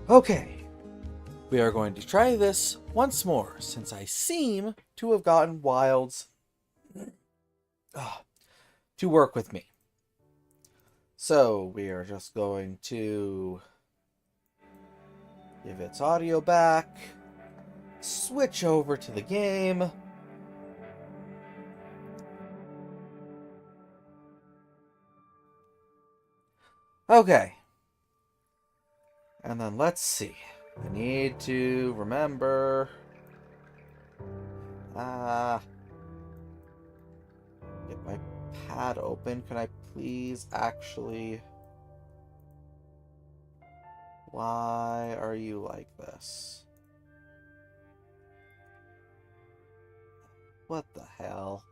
Okay, we are going to try this once more, since I seem to have gotten Wilds to work with me. So, we are just going to give its audio back, switch over to the game. Okay. And then let's see. I need to remember. Get my pad open. Can I please actually. Why are you like this? What the hell?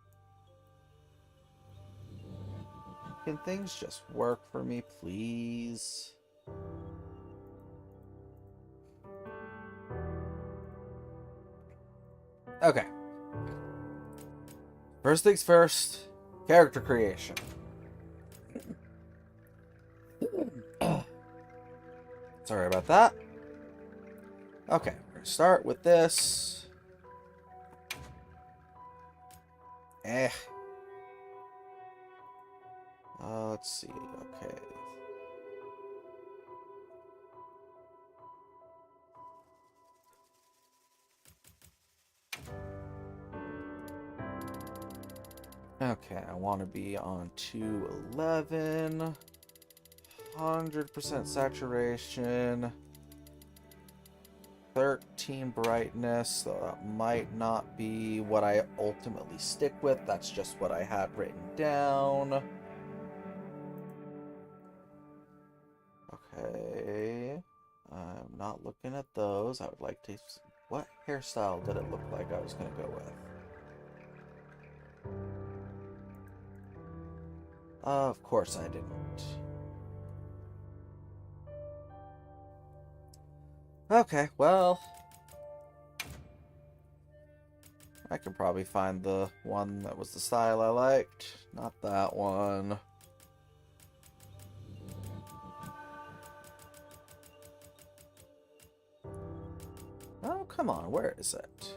Can things just work for me, please? Okay. First things first, character creation. Sorry about that. Okay, we're gonna start with this. Let's see. Okay. Okay, I want to be on 211. 100% saturation. 13 brightness, so that might not be what I ultimately stick with. That's just what I had written down. Okay. I'm not looking at those. I would like to... What hairstyle did it look like I was going to go with? Of course I didn't. Okay, well... I can probably find the one that was the style I liked. Not that one. Oh, come on, where is it?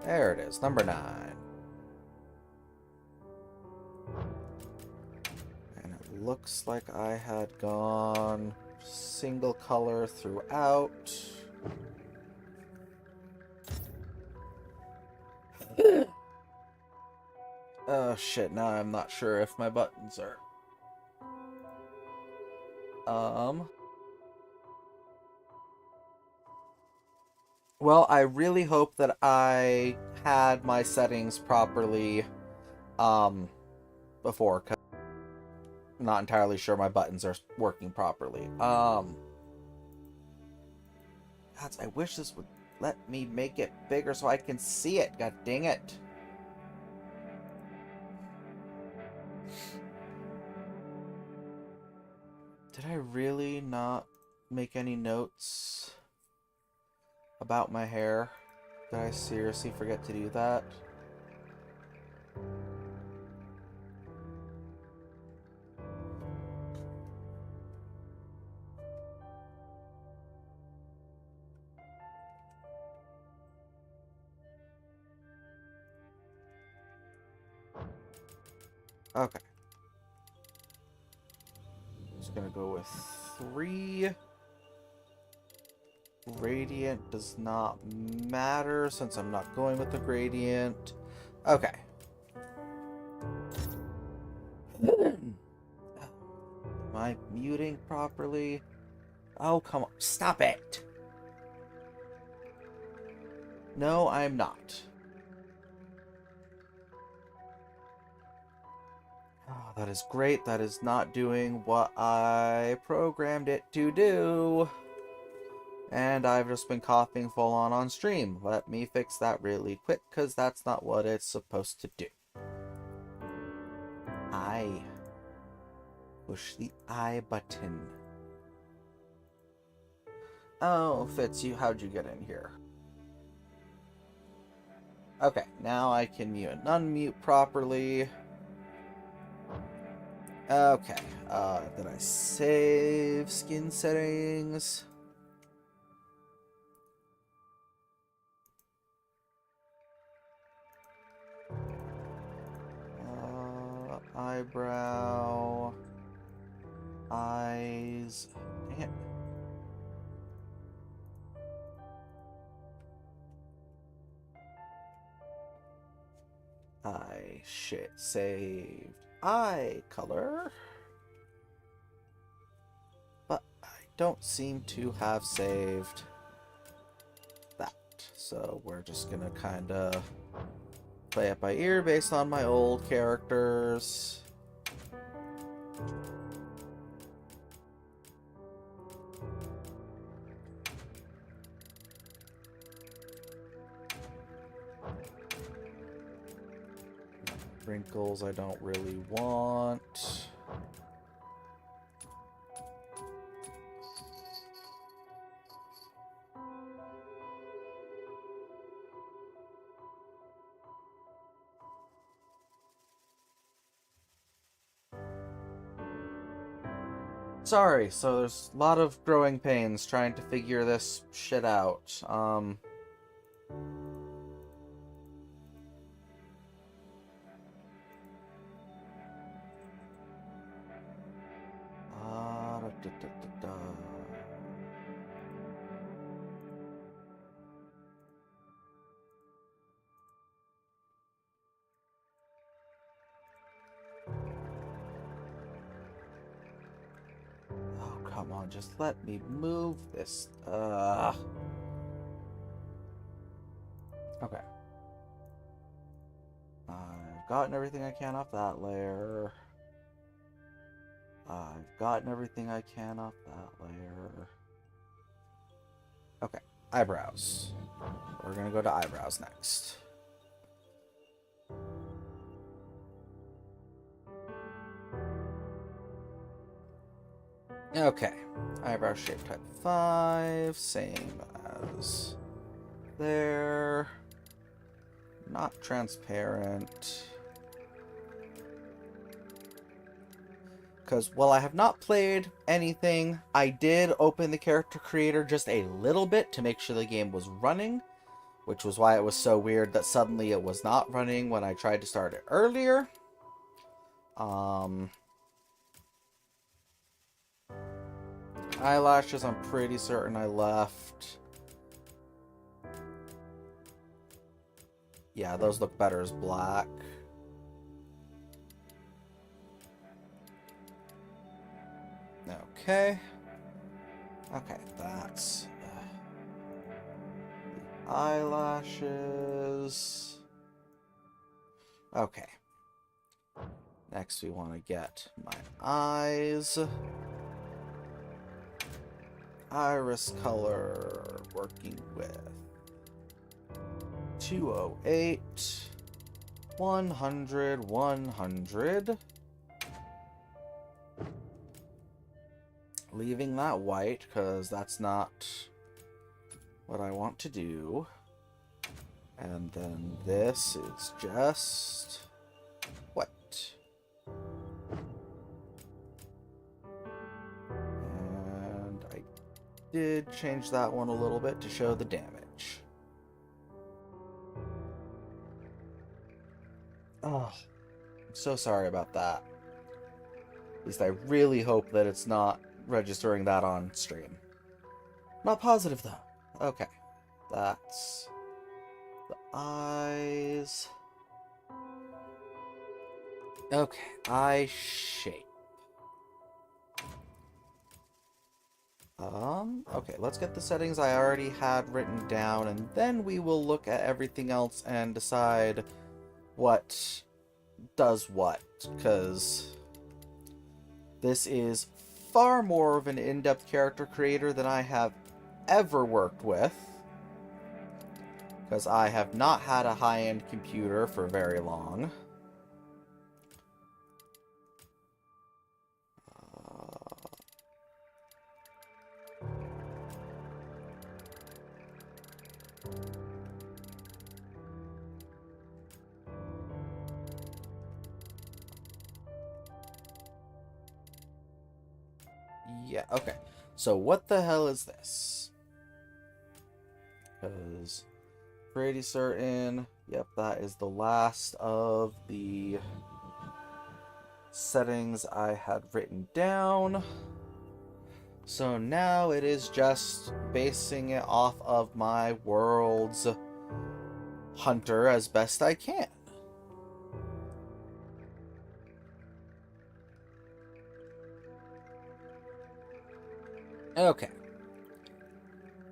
There it is, number 9. And it looks like I had gone single color throughout. Oh shit, now I'm not sure if my buttons are... Well, I really hope that I had my settings properly, before, 'cause I'm not entirely sure my buttons are working properly. God, I wish this would let me make it bigger so I can see it. God dang it. Did I really not make any notes about my hair? Did I seriously forget to do that? Okay. Just gonna go with 3. Gradient does not matter since I'm not going with the gradient. Okay. Am I muting properly? Oh, come on. Stop it! No, I'm not. Oh, that is great. That is not doing what I programmed it to do. And I've just been coughing full on stream. Let me fix that really quick, because that's not what it's supposed to do. I push the I button. Oh, Fitz, how'd you get in here? Okay, now I can mute and unmute properly. Okay, Did I save skin settings? Eyebrow. Eyes. Dang it. Saved eye color. But I don't seem to have saved that. So we're just gonna kinda play it by ear based on my old characters. Wrinkles I don't really want. Sorry, so there's a lot of growing pains trying to figure this shit out. Da, da, da, da. Oh, come on, just let me move this. Okay. I've gotten everything I can off that layer. I've gotten everything I can off that layer. Okay, eyebrows. We're gonna go to eyebrows next. Okay, eyebrow shape type 5, same as there. Not transparent. Because while I have not played anything, I did open the character creator just a little bit to make sure the game was running, which was why it was so weird that suddenly it was not running when I tried to start it earlier. Eyelashes, I'm pretty certain I left. Yeah, those look better as black. Okay. Okay, that's the eyelashes. Okay. Next, we want to get my eyes. Iris color, working with 208, 100, 100. Leaving that white, because that's not what I want to do. And then this is just white. And I did change that one a little bit to show the damage. Oh, I'm so sorry about that. At least I really hope that it's not registering that on stream. Not positive, though. Okay. That's the eyes. Okay, eye shape. Okay, let's get the settings I already had written down, and then we will look at everything else and decide what does what, because this is far more of an in-depth character creator than I have ever worked with, because I have not had a high-end computer for very long. Yeah, okay. So what the hell is this? Because pretty certain, yep, that is the last of the settings I had written down. So now it is just basing it off of my world's hunter as best I can. Okay.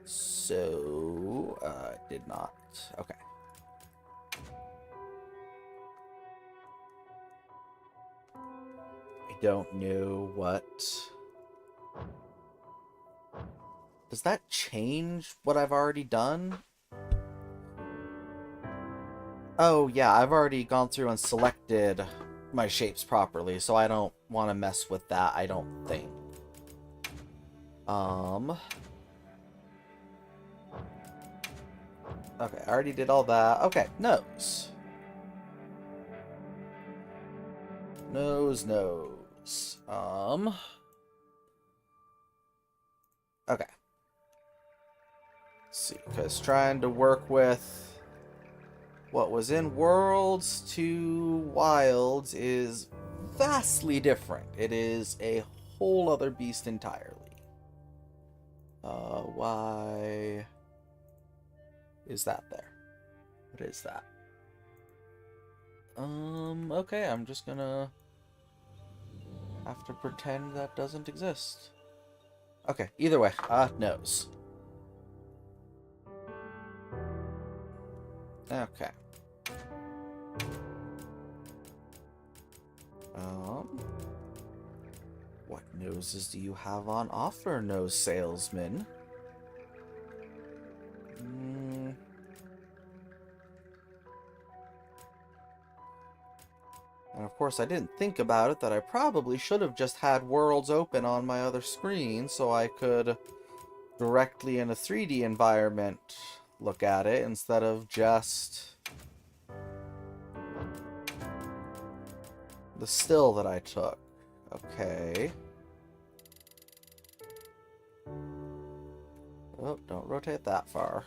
So, did not. Okay. I don't know what... Does that change what I've already done? Oh, yeah, I've already gone through and selected my shapes properly, so I don't want to mess with that, I don't think. Okay, I already did all that. Okay, nose. Nose. Okay. Let's see, because trying to work with what was in Worlds to Wilds is vastly different. It is a whole other beast entirely. Why is that there? What is that? Okay, I'm just gonna have to pretend that doesn't exist. Okay, either way, nose. Okay. What noses do you have on offer, nose salesman? And of course I didn't think about it that I probably should have just had worlds open on my other screen so I could directly in a 3D environment look at it instead of just the still that I took. Okay. Oh, don't rotate that far.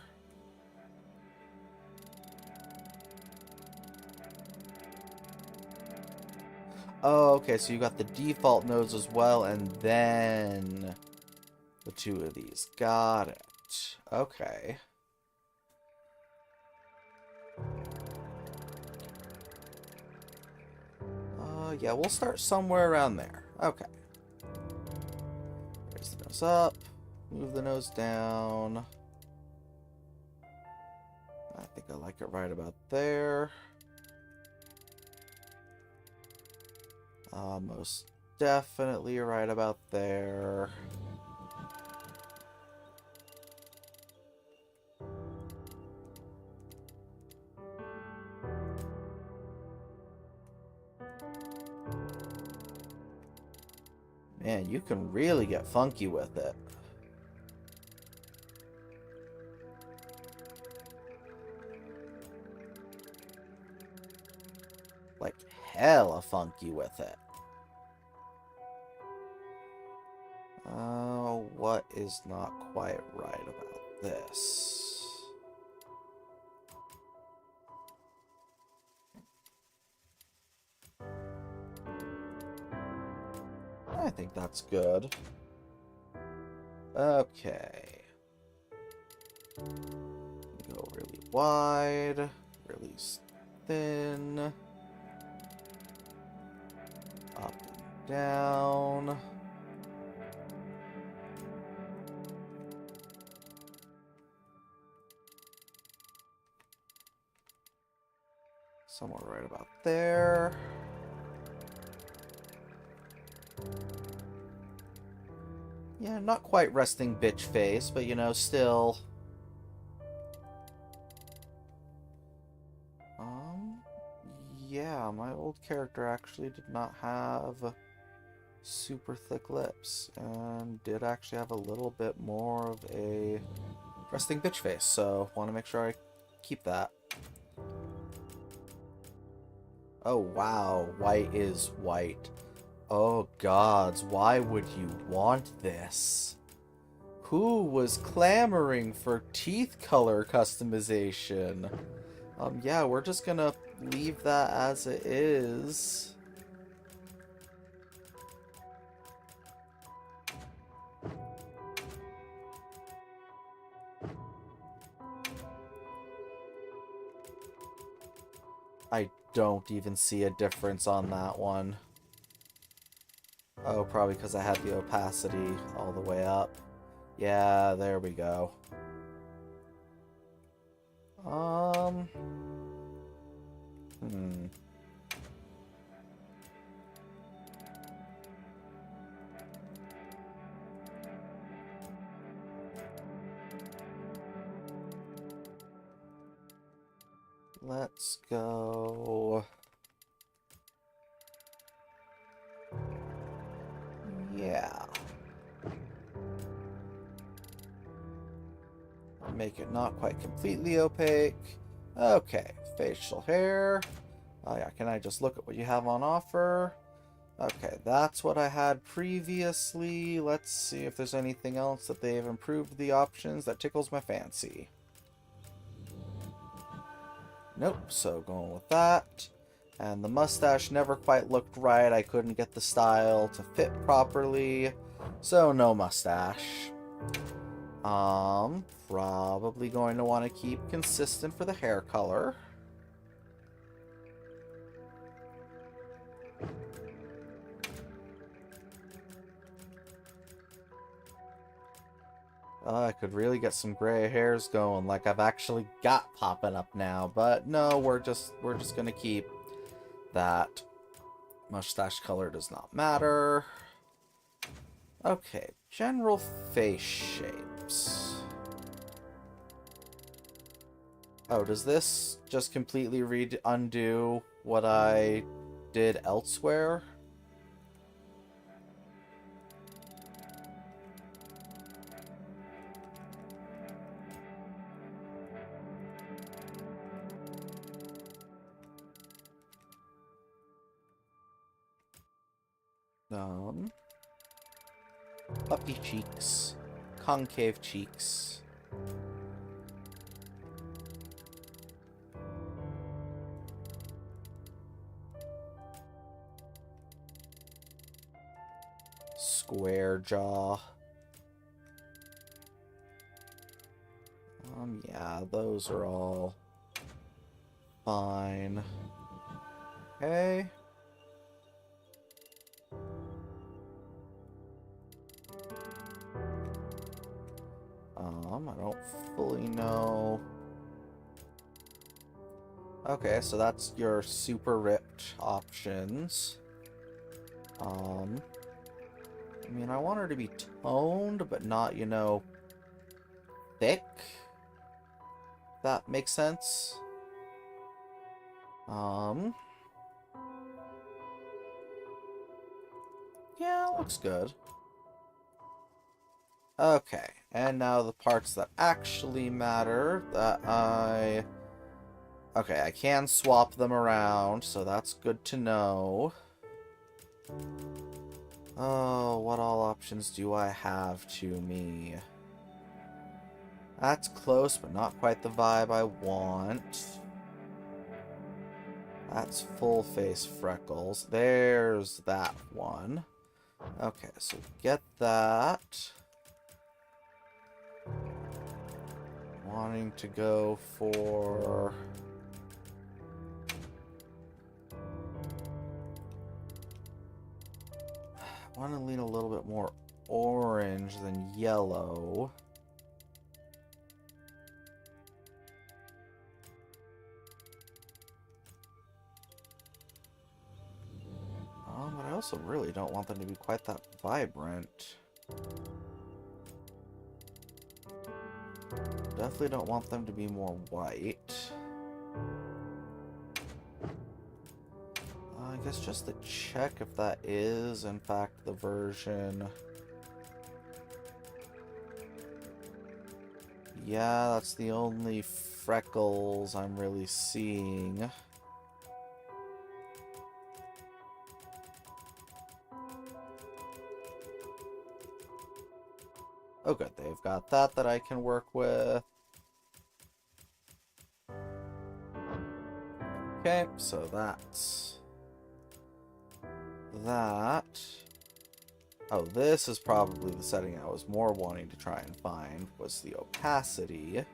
Oh, okay, so you got the default nose as well, and then the two of these. Got it. Okay. Yeah, we'll start somewhere around there. Okay. Raise the nose up. Move the nose down. I think I like it right about there. Most definitely right about there. Man, you can really get funky with it. Like, hella funky with it. What is not quite right about this? I think that's good. Okay. Go really wide, really thin. Up and down. Somewhere right about there. Yeah, not quite resting bitch face, but you know, still. Yeah, my old character actually did not have super thick lips, and did actually have a little bit more of a resting bitch face, so want to make sure I keep that. Oh wow, white is white. Oh gods, why would you want this? Who was clamoring for teeth color customization? Yeah, we're just gonna leave that as it is. I don't even see a difference on that one. Oh, probably because I had the opacity all the way up. Yeah, there we go. Hmm. Let's go. Yeah. Make it not quite completely opaque. Okay, facial hair. Oh yeah, can I just look at what you have on offer? Okay, that's what I had previously. Let's see if there's anything else that they've improved the options that tickles my fancy. Nope, so going with that. And the mustache never quite looked right. I couldn't get the style to fit properly. So no mustache. Probably going to want to keep consistent for the hair color. I could really get some gray hairs going, like I've actually got popping up now. But no, we're just gonna keep that. Mustache color does not matter. Okay, general face shapes. Oh, does this just completely undo what I did elsewhere? Puffy cheeks, concave cheeks. Square jaw. Yeah, those are all fine. Okay. I don't fully know. Okay, so that's your super ripped options. I mean, I want her to be toned, but not, you know, thick. That makes sense. Yeah, looks good. Okay, and now the parts that actually matter that Okay, I can swap them around, so that's good to know. Oh, what all options do I have to me? That's close, but not quite the vibe I want. That's full face freckles. There's that one. Okay, so get that. Wanting to go for... I want to lean a little bit more orange than yellow. But I also really don't want them to be quite that vibrant. Definitely don't want them to be more white. I guess just to check if that is, in fact, the version. Yeah, that's the only freckles I'm really seeing. Oh good, they've got that I can work with. Okay, so that's that. Oh, this is probably the setting I was more wanting to try and find, was the opacity.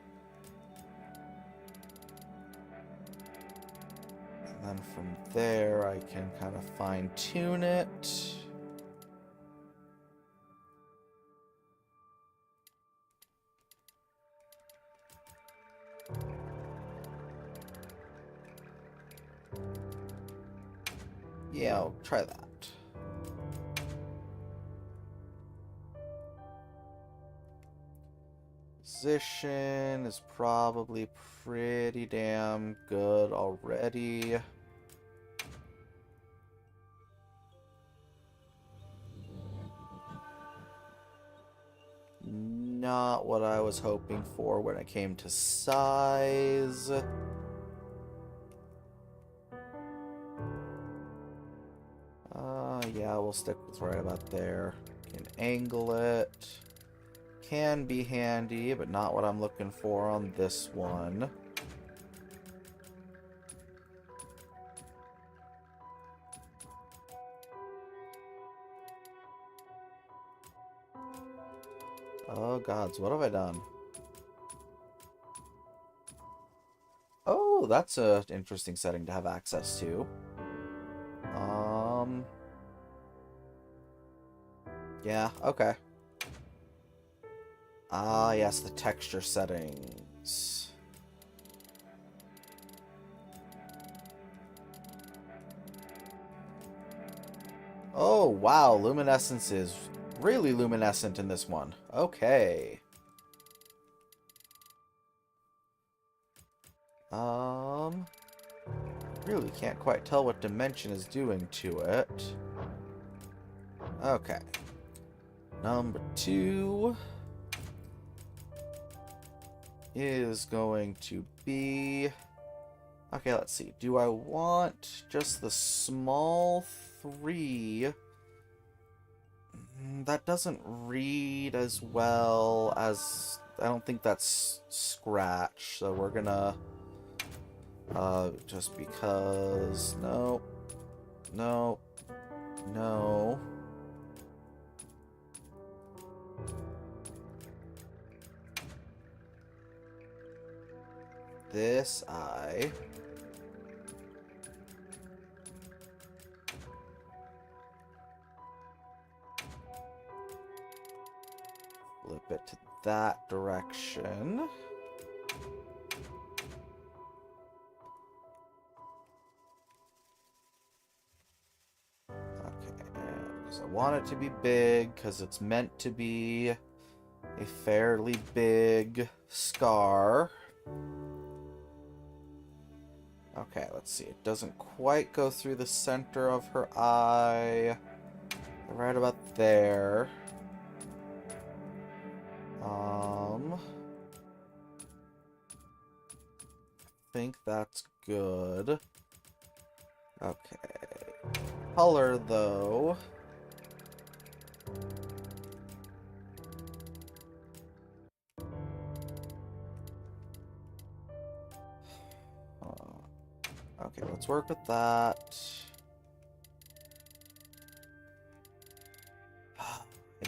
And then from there, I can kind of fine-tune it. Yeah, I'll try that. Position is probably pretty damn good already. Not what I was hoping for when it came to size. Yeah, we'll stick with right about there. Can angle it. Can be handy, but not what I'm looking for on this one. Oh gods, what have I done? Oh, that's an interesting setting to have access to. Yeah, okay. Ah, yes, the texture settings. Oh, wow, luminescence is really luminescent in this one. Okay. Really can't quite tell what dimension is doing to it. Okay. Number 2 is going to be... Okay, let's see. Do I want just the small 3? That doesn't read as well as... I don't think that's Scratch, so we're gonna... just because... No. No. No. This eye. Flip it to that direction. Okay, because I want it to be big, because it's meant to be a fairly big scar. Okay, let's see. It doesn't quite go through the center of her eye. Right about there. I think that's good. Okay. Color, though. Okay, let's work with that. I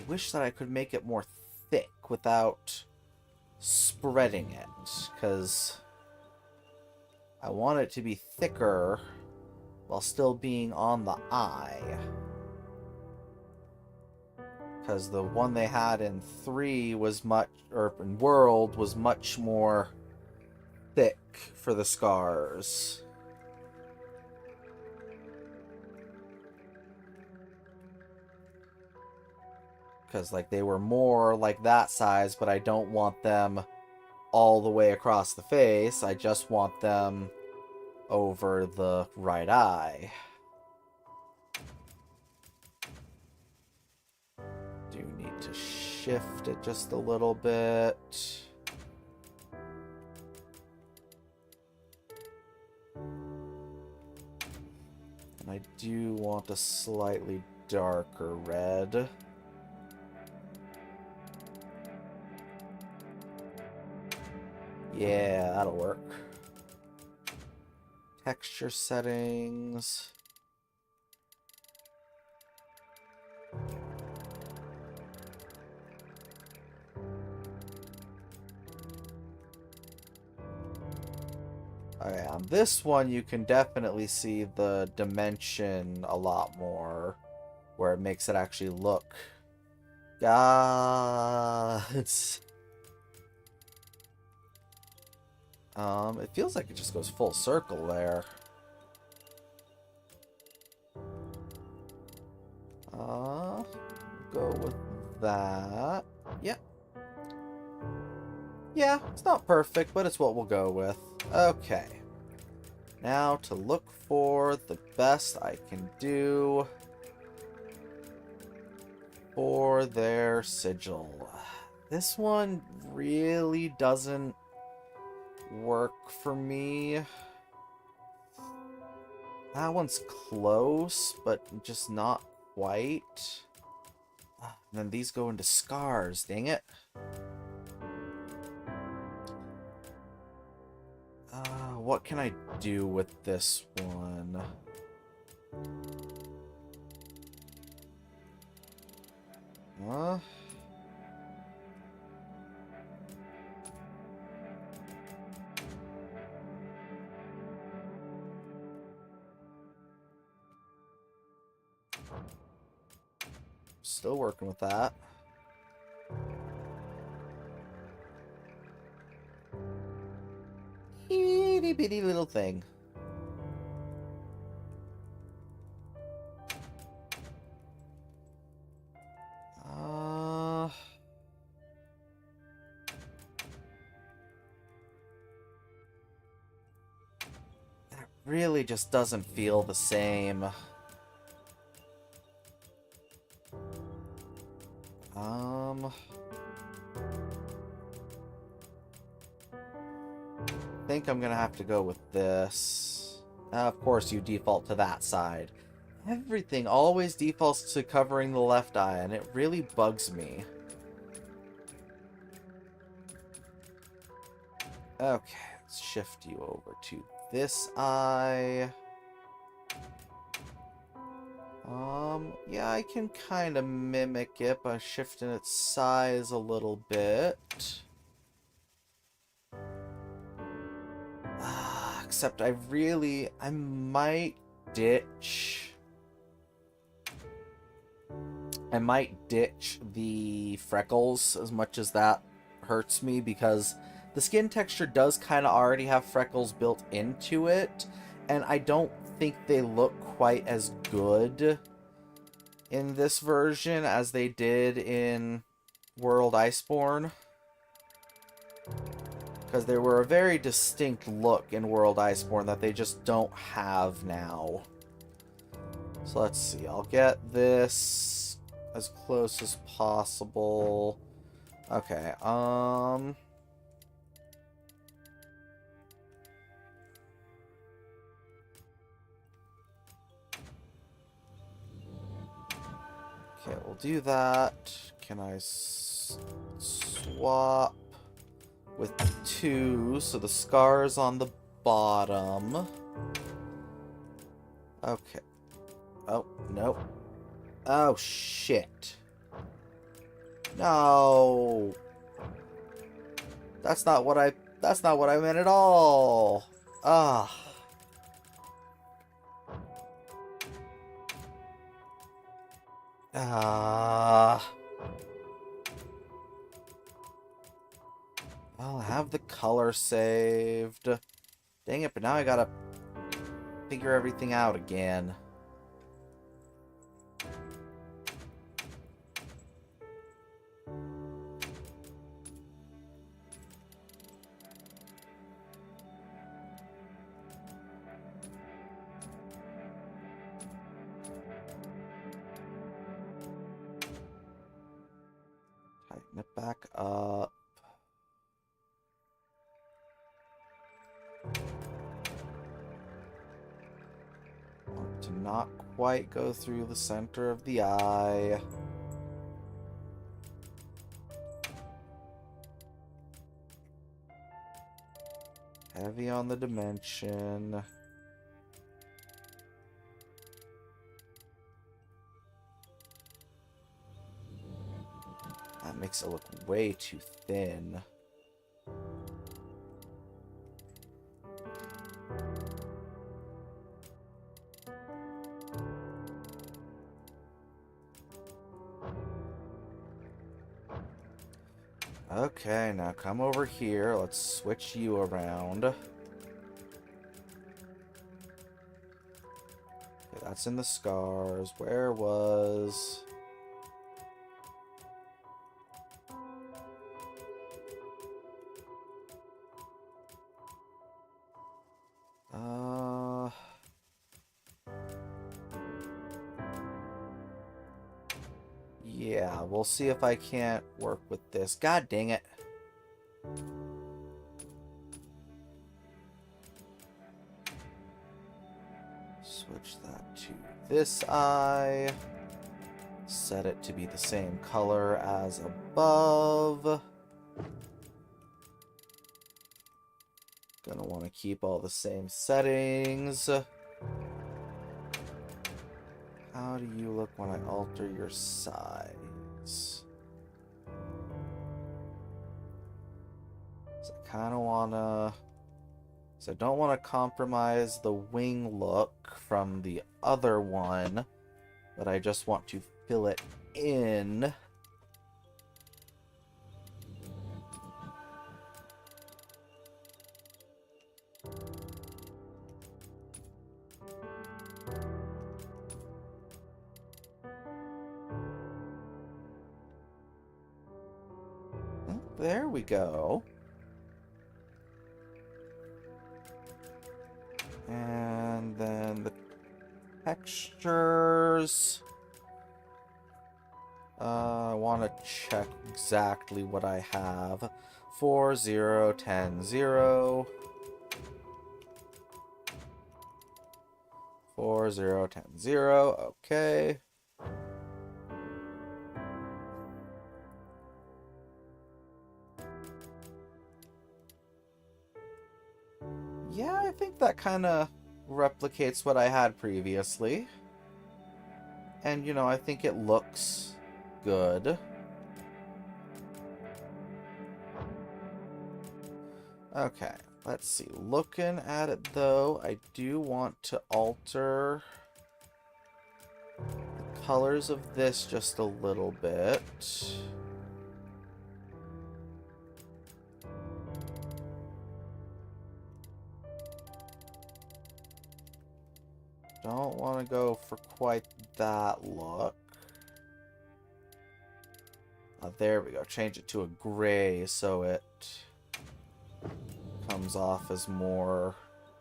wish that I could make it more thick without spreading it, because I want it to be thicker while still being on the eye. Because the one they had in 3 was much, or in World, was much more thick for the scars. Because, like, they were more like that size, but I don't want them all the way across the face. I just want them over the right eye. Do need to shift it just a little bit. And I do want a slightly darker red. Yeah, that'll work. Texture settings. Okay, on this one you can definitely see the dimension a lot more, where it makes it actually look. It's it feels like it just goes full circle there. Go with that. Yep. Yeah, it's not perfect, but it's what we'll go with. Okay. Now to look for the best I can do for their sigil. This one really doesn't work for me. That one's close, but just not quite. And then these go into scars, dang it. What can I do with this one? Huh? Still working with that. Itty bitty little thing. That really just doesn't feel the same. I think I'm gonna have to go with this. Of course, you default to that side. Everything always defaults to covering the left eye, and it really bugs me. Okay, let's shift you over to this eye. Yeah, I can kind of mimic it by shifting its size a little bit. Except I might ditch... I might ditch the freckles as much as that hurts me, because the skin texture does kind of already have freckles built into it, and I don't think they look quite as good in this version as they did in World Iceborne. Because they were a very distinct look in World Iceborne that they just don't have now. So let's see, I'll get this as close as possible. Okay, Okay, we'll do that. Can I swap with 2, so the scar's on the bottom. Okay. Oh, nope. Oh, shit. No. That's not what I meant at all. Ah. I'll have the color saved. Dang it, but now I gotta figure everything out again. Tighten it back up. Want to not quite go through the center of the eye. Heavy on the dimension. That makes it look way too thin. Okay, now come over here. Let's switch you around. Okay, that's in the scars. Where was... Yeah, we'll see if I can't work with this. God dang it. Switch that to this eye. Set it to be the same color as above. Gonna want to keep all the same settings. How do you look when I alter your size? So I kind of want to... So I don't want to compromise the wing look from the other one, but I just want to fill it in. There we go. And then the textures. I want to check exactly what I have. 4, 0, 10, 0. 4, 0, 10, 0. Okay. Yeah, I think that kind of replicates what I had previously. And, you know, I think it looks good. Okay, let's see. Looking at it, though, I do want to alter the colors of this just a little bit. Don't want to go for quite that look. There we go. Change it to a gray so it comes off as more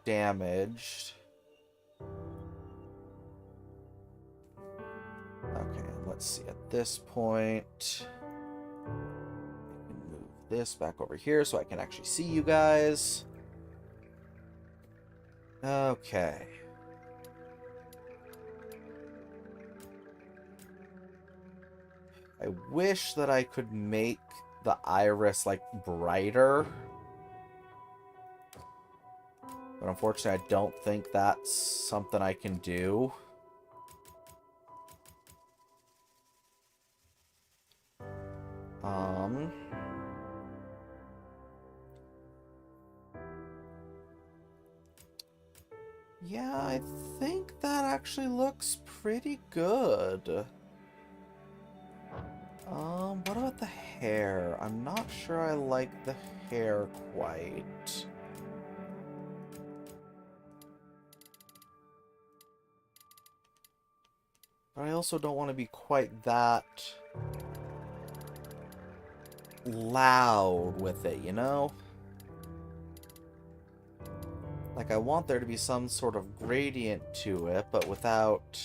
damaged. Okay, let's see. At this point, I can move this back over here so I can actually see you guys. Okay. I wish that I could make the iris, like, brighter. But unfortunately, I don't think that's something I can do. Yeah, I think that actually looks pretty good. What about the hair? I'm not sure I like the hair quite. But I also don't want to be quite that loud with it, you know? Like, I want there to be some sort of gradient to it, but without...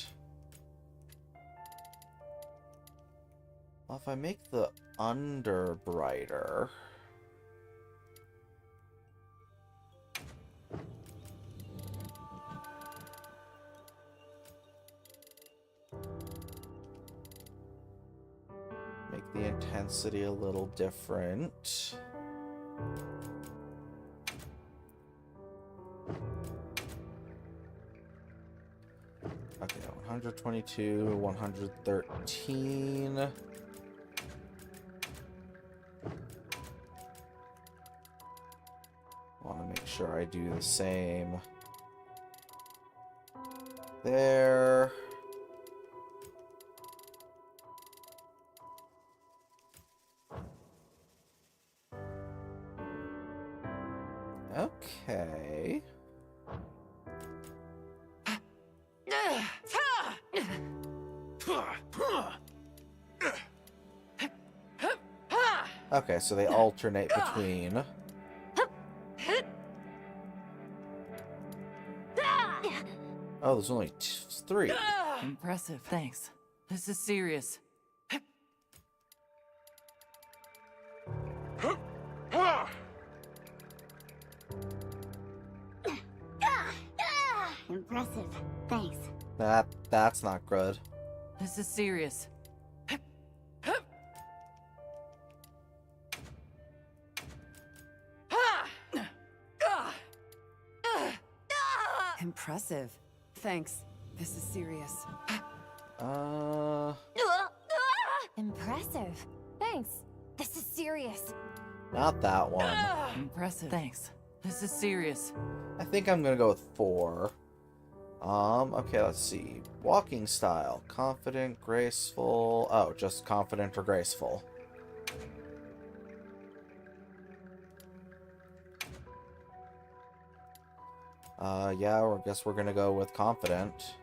Well, if I make the under brighter... Make the intensity a little different. Okay, 122, 113. Want to make sure I do the same there. Okay. Okay, so they alternate between. Oh, there's only 3. Impressive. Thanks. This is serious. Impressive. Thanks. That's not good. This is serious. Impressive. Thanks. This is serious. Impressive. Thanks. This is serious. Not that one. Impressive. Thanks. This is serious. I think I'm gonna go with 4. Okay, let's see. Walking style. Confident, graceful. Oh, just confident or graceful. Yeah, I guess we're gonna go with confident.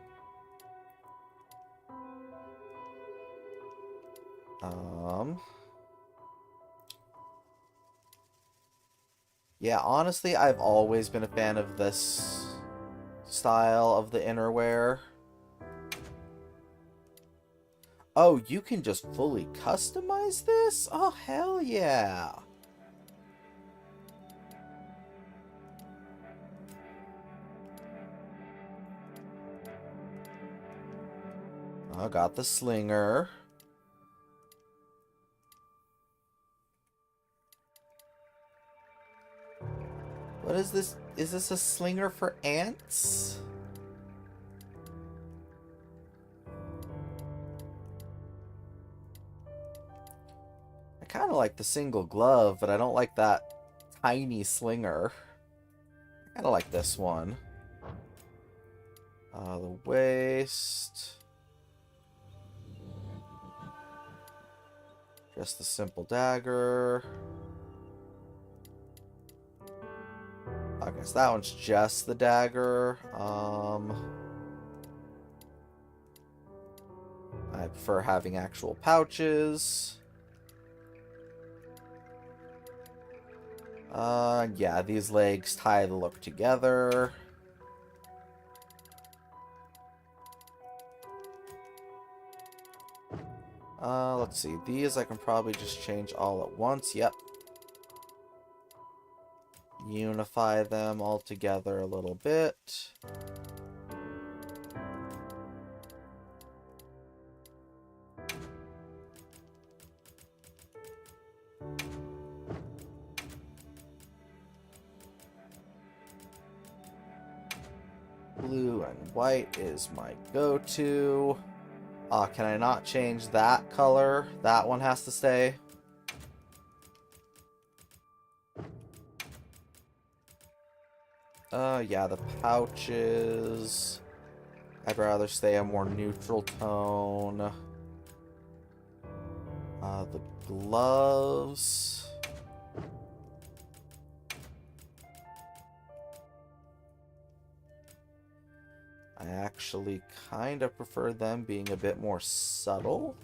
Yeah, honestly, I've always been a fan of this style of the innerwear. Oh, you can just fully customize this? Oh, hell yeah. I got the slinger. What is this? Is this a slinger for ants? I kind of like the single glove, but I don't like that tiny slinger. I kind of like this one. The waist. Just the simple dagger. I guess that one's just the dagger. I prefer having actual pouches. Yeah, these legs tie the look together. Let's see. These I can probably just change all at once. Yep. Unify them all together a little bit. Blue and white is my go-to. Can I not change that color? That one has to stay. Yeah, the pouches. I'd rather stay a more neutral tone. The gloves. I actually kind of prefer them being a bit more subtle.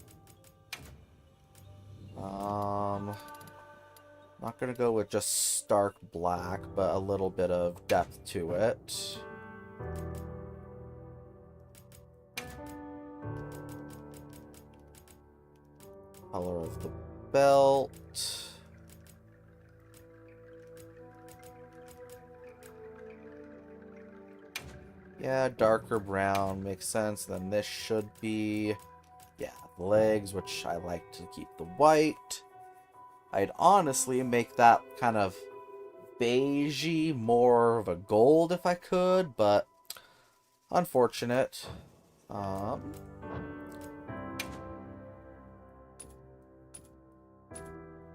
Not gonna go with just stark black, but a little bit of depth to it. Color of the belt. Yeah, darker brown makes sense. Then this should be, yeah, the legs, which I like to keep the white. I'd honestly make that kind of beigey, more of a gold if I could, but unfortunate. Um...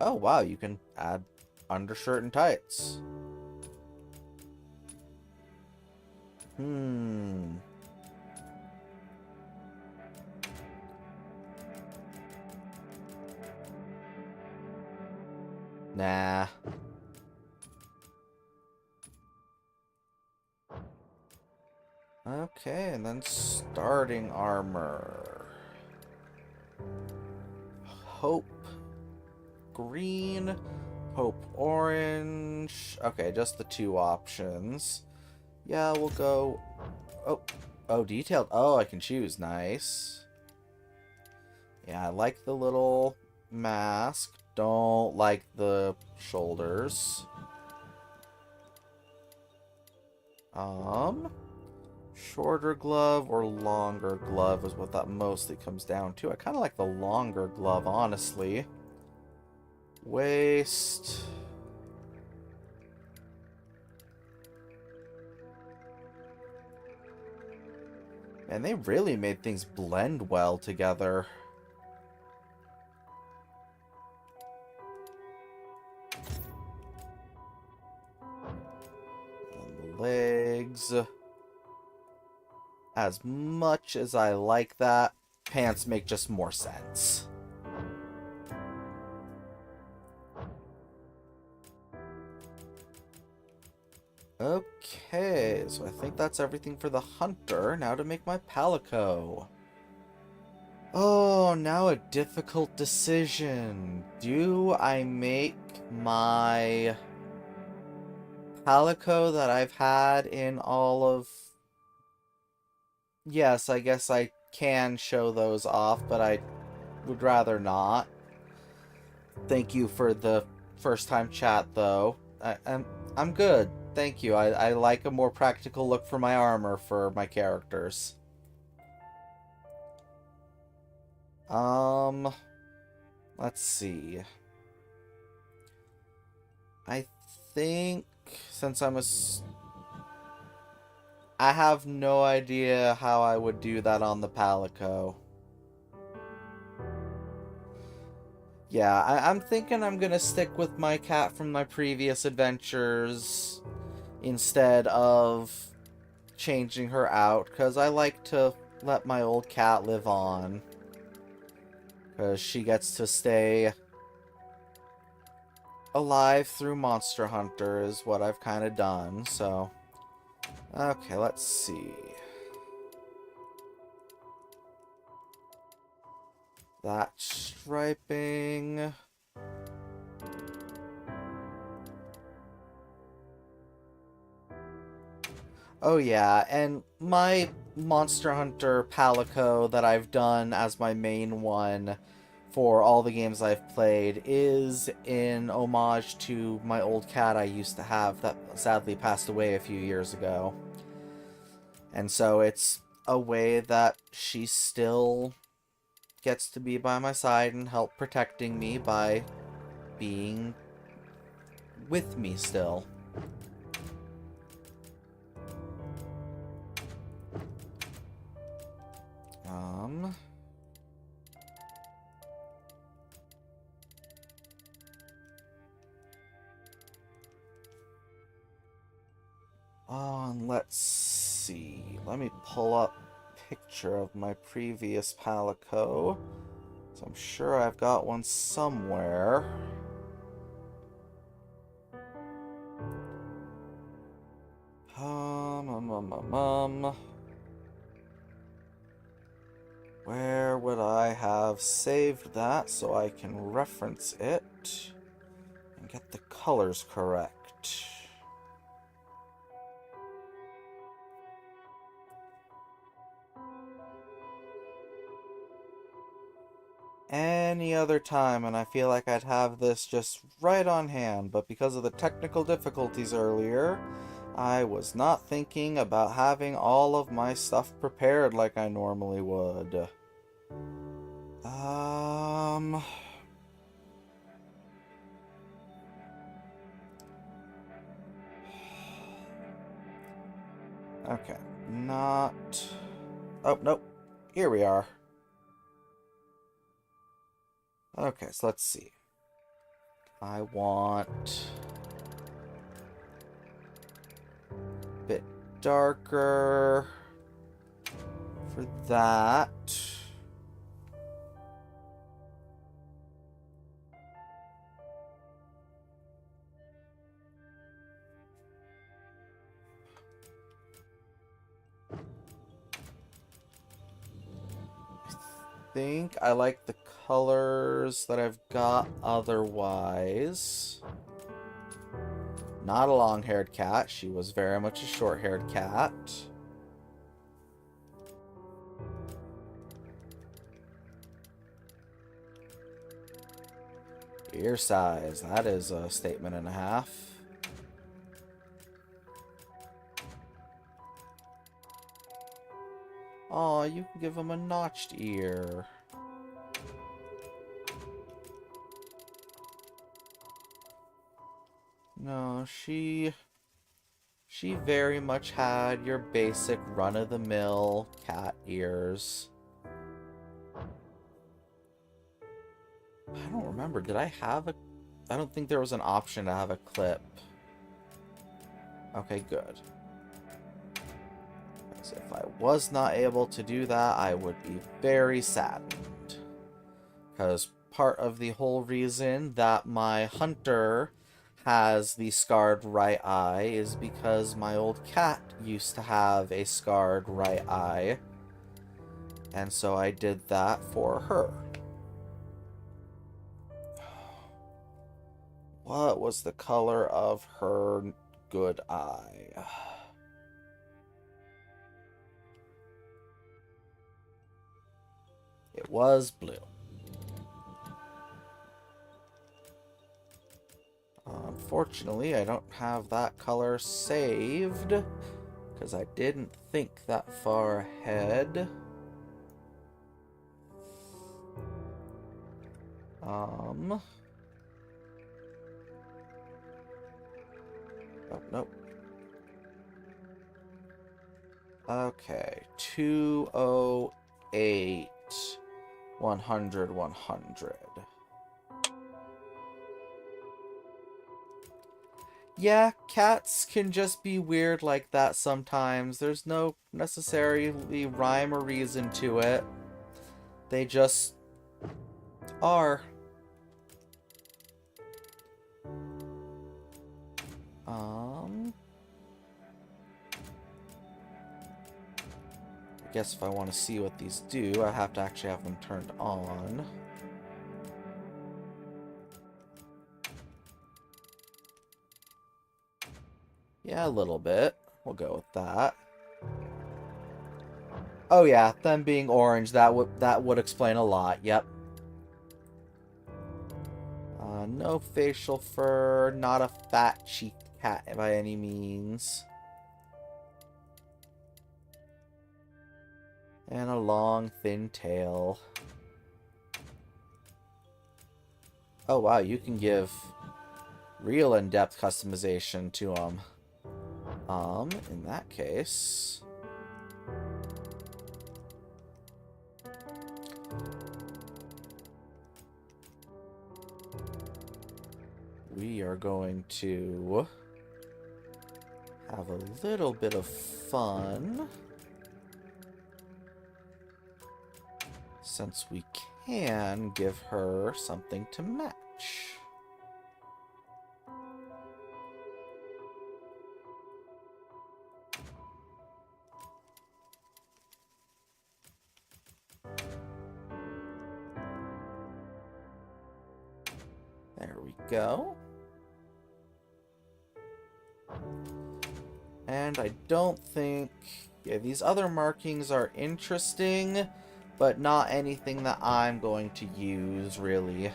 Oh, wow, you can add undershirt and tights. Hmm. Nah. Okay, and then starting armor. Hope green, hope orange. Okay, just the two options. Yeah, we'll go... Oh, detailed. Oh, I can choose. Nice. Yeah, I like the little mask. Don't like the shoulders. Shorter glove or longer glove is what that mostly comes down to. I kind of like the longer glove, honestly. Waist. And they really made things blend well together. And the legs. As much as I like that, pants make just more sense. Okay, so I think that's everything for the hunter. Now to make my palico. Oh, now a difficult decision. Do I make my palico that I've had in all of... Yes, I guess I can show those off, but I would rather not. Thank you for the first time chat, though. I'm good. Thank you. I like a more practical look for my armor for my characters. Let's see. I think since I have no idea how I would do that on the palico. Yeah, I'm thinking I'm gonna stick with my cat from my previous adventures instead of changing her out, because I like to let my old cat live on. Because she gets to stay alive through Monster Hunter is what I've kind of done, so... Okay, let's see. That striping... Oh yeah, and my Monster Hunter Palico that I've done as my main one for all the games I've played is in homage to my old cat I used to have that sadly passed away a few years ago. And so it's a way that she still gets to be by my side and help protecting me by being with me still. And let's see. Let me pull up a picture of my previous Palico. So I'm sure I've got one somewhere. Where would I have saved that so I can reference it and get the colors correct? Any other time, and I feel like I'd have this just right on hand, but because of the technical difficulties earlier, I was not thinking about having all of my stuff prepared like I normally would. Okay, not... Oh, nope. Here we are. Okay, so let's see. I want a bit darker for that. I think I like the colors that I've got otherwise. Not a long-haired cat. She was very much a short-haired cat. Ear size. That is a statement and a half. Aw, you can give him a notched ear. No, she very much had your basic run-of-the-mill cat ears. I don't remember. Did I have a... I don't think there was an option to have a clip. Okay, good. Because if I was not able to do that, I would be very saddened. Because part of the whole reason that my hunter has the scarred right eye is because my old cat used to have a scarred right eye. And so I did that for her. What was the color of her good eye? It was blue. Unfortunately, I don't have that color saved because I didn't think that far ahead. Oh, nope. Okay, 208, 100, 100. Yeah, cats can just be weird like that sometimes. There's no necessarily rhyme or reason to it. They just are. I guess if I want to see what these do, I have to actually have them turned on. Yeah, a little bit. We'll go with that. Oh yeah, them being orange, that would explain a lot. Yep. No facial fur, not a fat-cheeked cat by any means. And a long, thin tail. Oh wow, you can give real in-depth customization to them. In that case... we are going to have a little bit of fun. Since we can give her something to match. There we go. And I don't think... yeah, these other markings are interesting, but not anything that I'm going to use, really.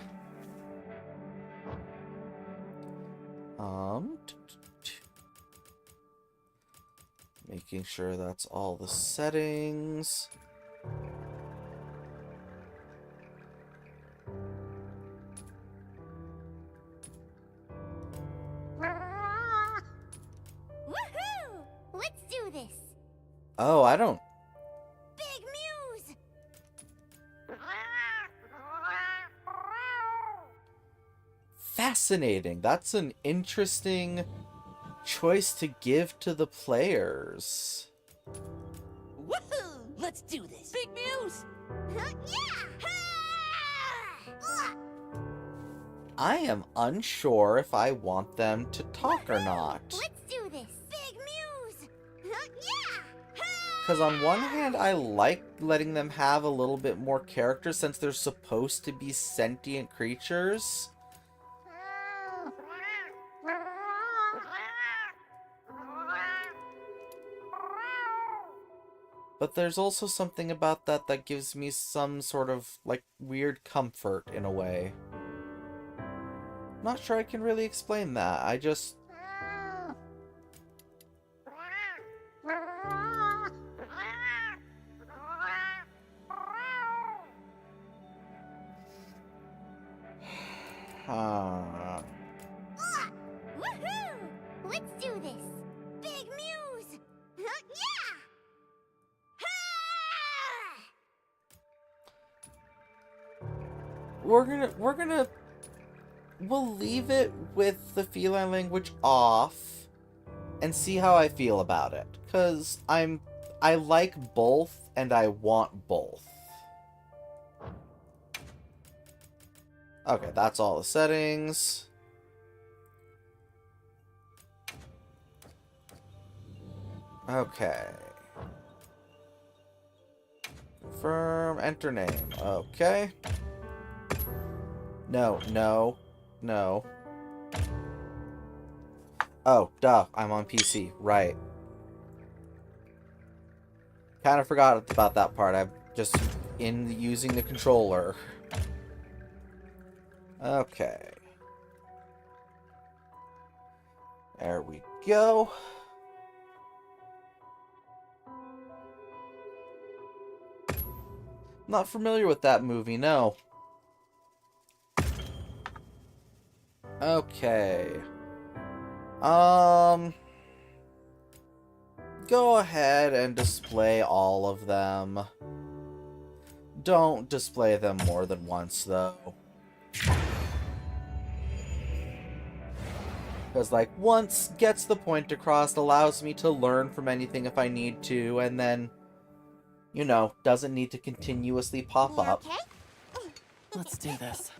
Making sure that's all the settings. Woohoo! Let's do this! Oh, I don't... Big Muse! fascinating. That's an interesting choice to give to the players. Woohoo! Let's do this. Big Muse! I am unsure if I want them to talk or not. Let's do this. Big Muse. Because on one hand, I like letting them have a little bit more character since they're supposed to be sentient creatures. But there's also something about that that gives me some sort of, like, weird comfort in a way. Not sure I can really explain that. I just... Woohoo! Let's do this. Big Muse. We'll leave it with the feline language off and see how I feel about it. Because I like both and I want both. Okay, that's all the settings. Okay. Confirm, enter name. Okay. No. Oh, duh, I'm on PC. Right. Kind of forgot about that part. I'm just using the controller. Okay. There we go. Not familiar with that movie, no. Okay. Go ahead and display all of them. Don't display them more than once, though. Because, like, once gets the point across, allows me to learn from anything if I need to, and then, you know, doesn't need to continuously pop up. Okay? Let's do this.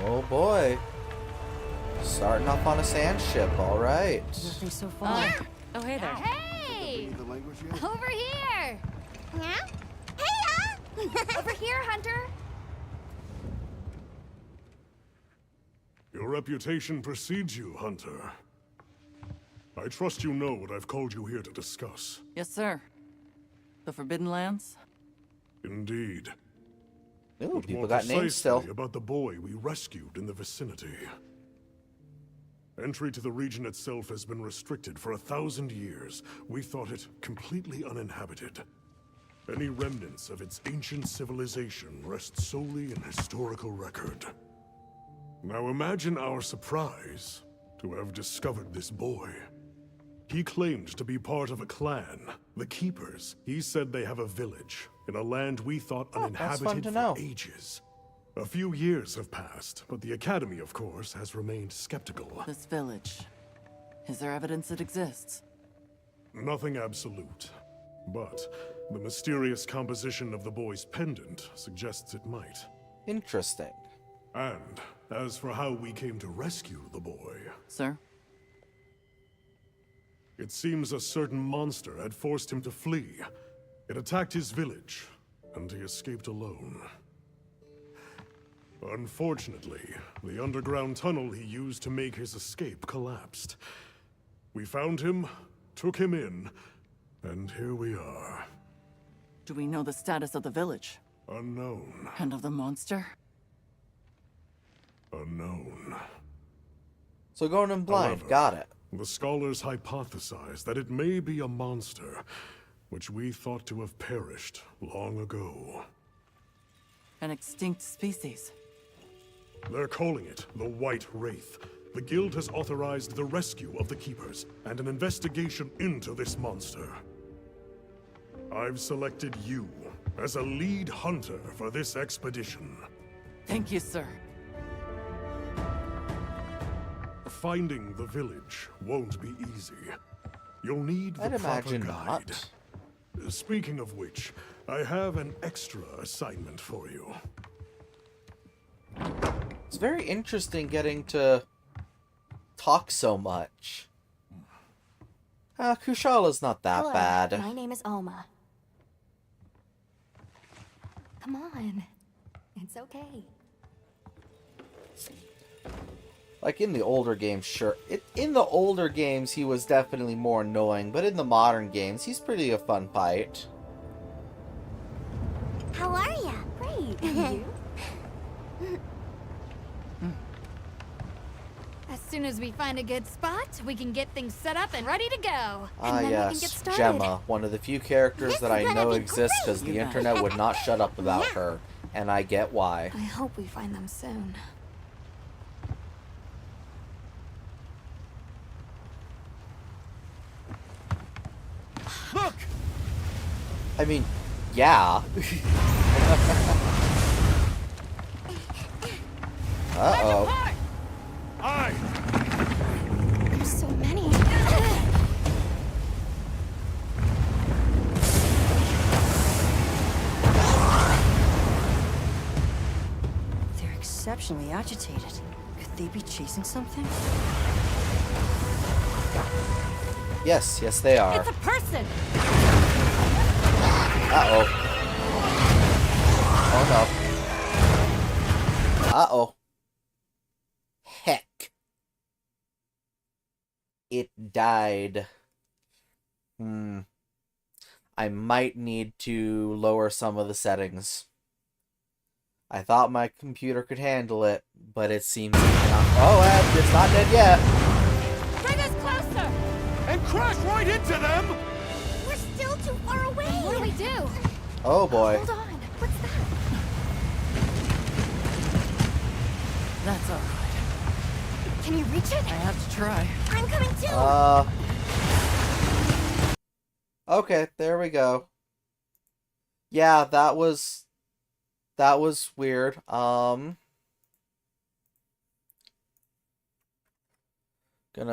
Oh boy. Starting off on a sand ship, alright. Nothing so far. Oh, hey there. Hey! The language yet? Over here! Yeah? Hey, over here, Hunter! Your reputation precedes you, Hunter. I trust you know what I've called you here to discuss. Yes, sir. The Forbidden Lands? Indeed. Ooh, But people more got names still. precisely about the boy we rescued in the vicinity. Entry to the region itself has been restricted for 1,000 years. We thought it completely uninhabited. Any remnants of its ancient civilization rest solely in historical record. Now imagine our surprise to have discovered this boy. He claimed to be part of a clan, the Keepers. He said they have a village in a land we thought that's fun uninhabited to for know. ages. A few years have passed, but the Academy, of course, has remained skeptical. This village. Is there evidence it exists? Nothing absolute, but the mysterious composition of the boy's pendant suggests it might. Interesting. And as for how we came to rescue the boy, Sir? it seems a certain monster had forced him to flee. It attacked his village, and he escaped alone. Unfortunately, the underground tunnel he used to make his escape collapsed. We found him, took him in, and here we are. Do we know the status of the village? Unknown. And of the monster? Unknown. So going in blind, However, got it. The scholars hypothesize that it may be a monster, which we thought to have perished long ago. An extinct species. They're calling it the White Wraith. The Guild has authorized the rescue of the Keepers and an investigation into this monster. I've selected you as a lead hunter for this expedition. Thank you, sir. Finding the village won't be easy. You'll need the I'd proper imagine guide. not. Speaking of which, I have an extra assignment for you. It's very interesting getting to talk so much. Kushala's not that Hello, bad. my name is Alma. Come on. It's okay. Like in the older games, sure. In the older games, he was definitely more annoying, but in the modern games, he's pretty a fun fight. How are ya? Great. And you? As soon as we find a good spot, we can get things set up and ready to go. Ah, And then we can get yes, started. Gemma, one of the few characters This that is I gonna know be exists because great. the You bet. internet would not shut up about Yeah. her, and I get why. I hope we find them soon. Look! I mean, yeah. Uh-oh. Aye! There's so many. They're exceptionally agitated. Could they be chasing something? Yes, yes they are. It's a person! Uh-oh. Oh no. Uh-oh. Heck. It died. I might need to lower some of the settings. I thought my computer could handle it, but it seems it cannot. Oh, and it's not dead yet. Bring us closer! And crash right into them! We're still too far away. What do we do? Oh boy. Hold on. What's that? That's all right. Can you reach it? I have to try. I'm coming too. Okay, there we go. Yeah, that was weird. Gonna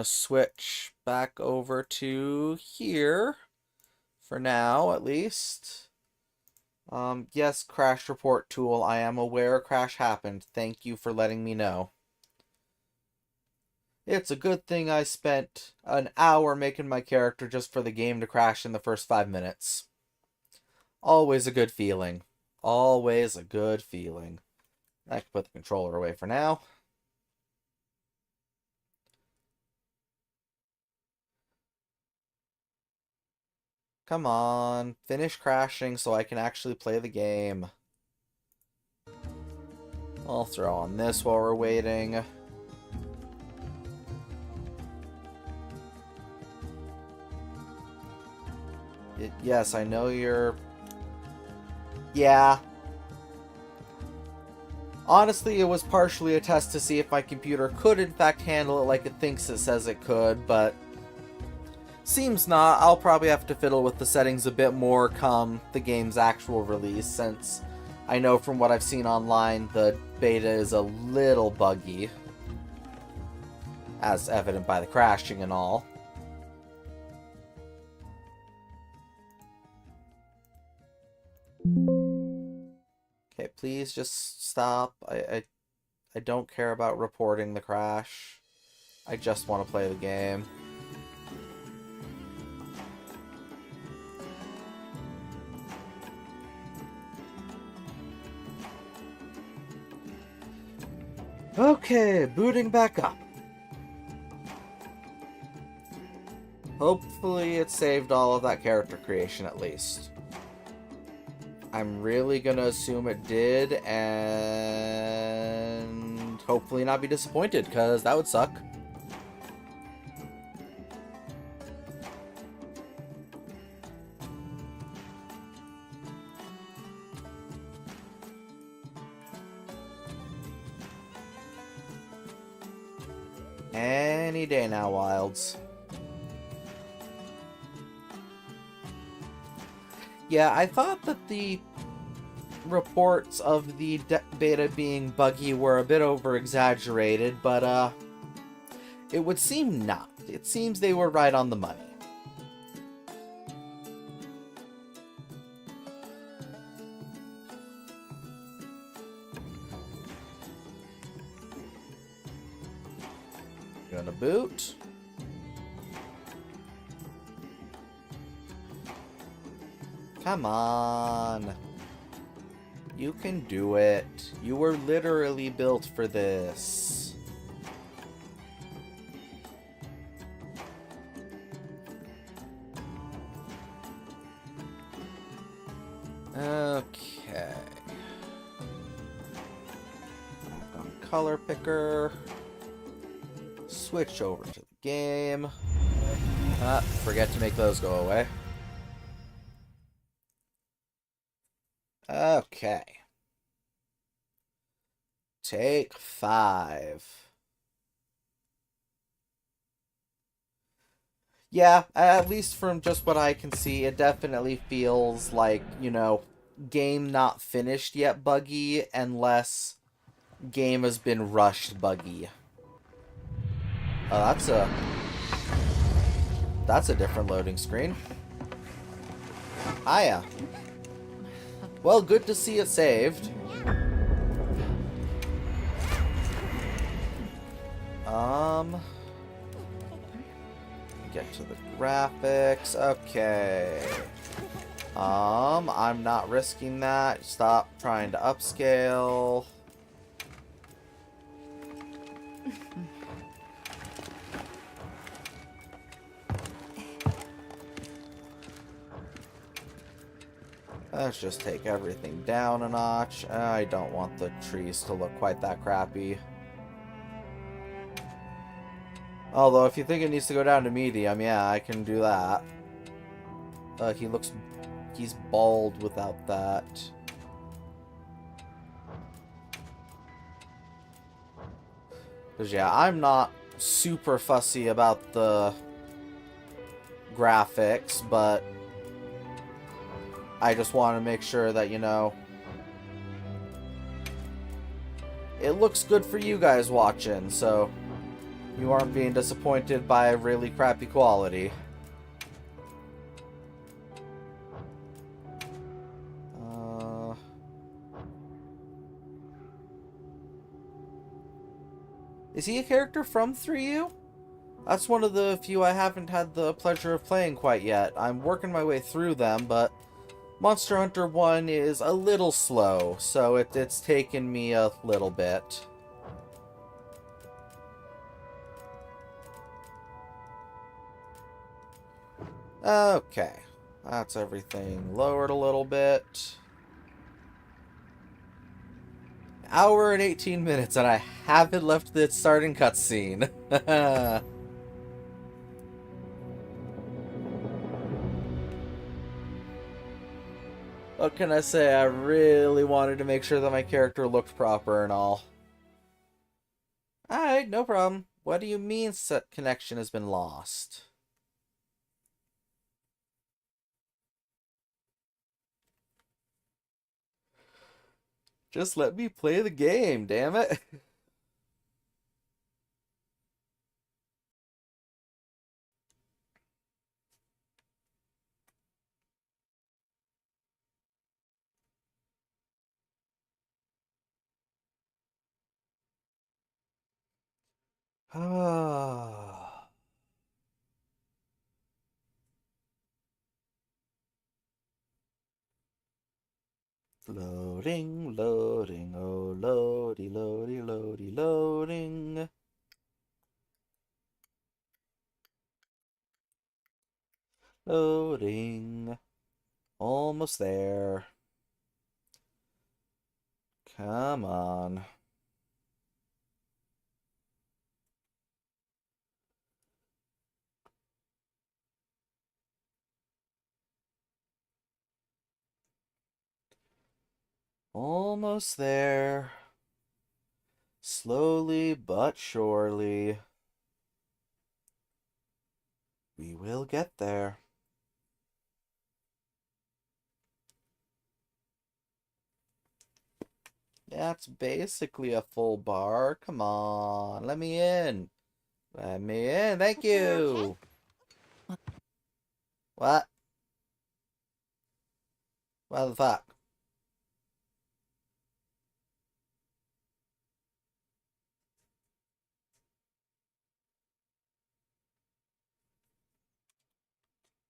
switch back over to here for now, at least. Yes, crash report tool. I am aware a crash happened. Thank you for letting me know. It's a good thing I spent an hour making my character just for the game to crash in the first 5 minutes. Always a good feeling. Always a good feeling. I can put the controller away for now. Come on, finish crashing so I can actually play the game. I'll throw on this while we're waiting. Yes, I know you're... Yeah. Honestly, it was partially a test to see if my computer could in fact handle it like it thinks it says it could, but... Seems not. I'll probably have to fiddle with the settings a bit more come the game's actual release, since I know from what I've seen online, the beta is a little buggy. As evident by the crashing and all. Okay, please just stop. I don't care about reporting the crash. I just want to play the game. Okay, booting back up. Hopefully it saved all of that character creation at least. I'm really gonna assume it did, and hopefully not be disappointed, because that would suck. Any day now, Wilds. Yeah, I thought that the reports of the beta being buggy were a bit over-exaggerated, but, it would seem not. It seems they were right on the money. Gonna boot. Come on. You can do it. You were literally built for this. Okay. Back on color picker. Switch over to the game. Forget to make those go away. Okay. Take 5. Yeah, at least from just what I can see, it definitely feels like, you know, game not finished yet buggy, unless game has been rushed buggy. Oh, that's a different loading screen. Hiya. Well, good to see it saved. Get to the graphics. Okay. I'm not risking that. Stop trying to upscale. Let's just take everything down a notch. I don't want the trees to look quite that crappy. Although, if you think it needs to go down to medium, yeah, I can do that. He's bald without that. Because, yeah, I'm not super fussy about the graphics, but I just want to make sure that, you know, it looks good for you guys watching, so you aren't being disappointed by really crappy quality. Is he a character from 3U? That's one of the few I haven't had the pleasure of playing quite yet. I'm working my way through them, but Monster Hunter 1 is a little slow, so it's taken me a little bit. Okay, that's everything lowered a little bit. Hour and 18 minutes, and I haven't left the starting cutscene. What can I say? I really wanted to make sure that my character looked proper and all. Alright, no problem. What do you mean set connection has been lost? Just let me play the game, damn it. Ah. Loading, loading, oh loady, loady, loady, loading. Loading. Almost there. Come on. Almost there. Slowly but surely. We will get there. That's basically a full bar. Come on, let me in. Let me in. Thank you. What? What the fuck?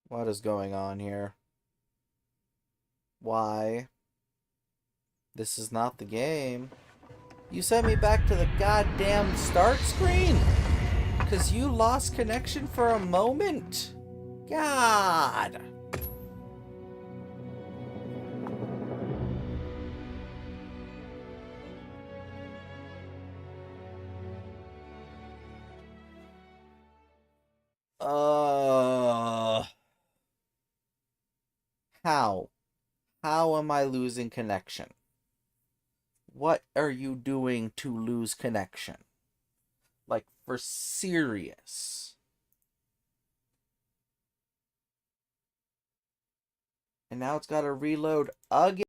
What is going on here? Why? This is not the game. You sent me back to the goddamn start screen? Because you lost connection for a moment? God! How? How am I losing connection? What are you doing to lose connection? Like, for serious. And now it's got to reload again.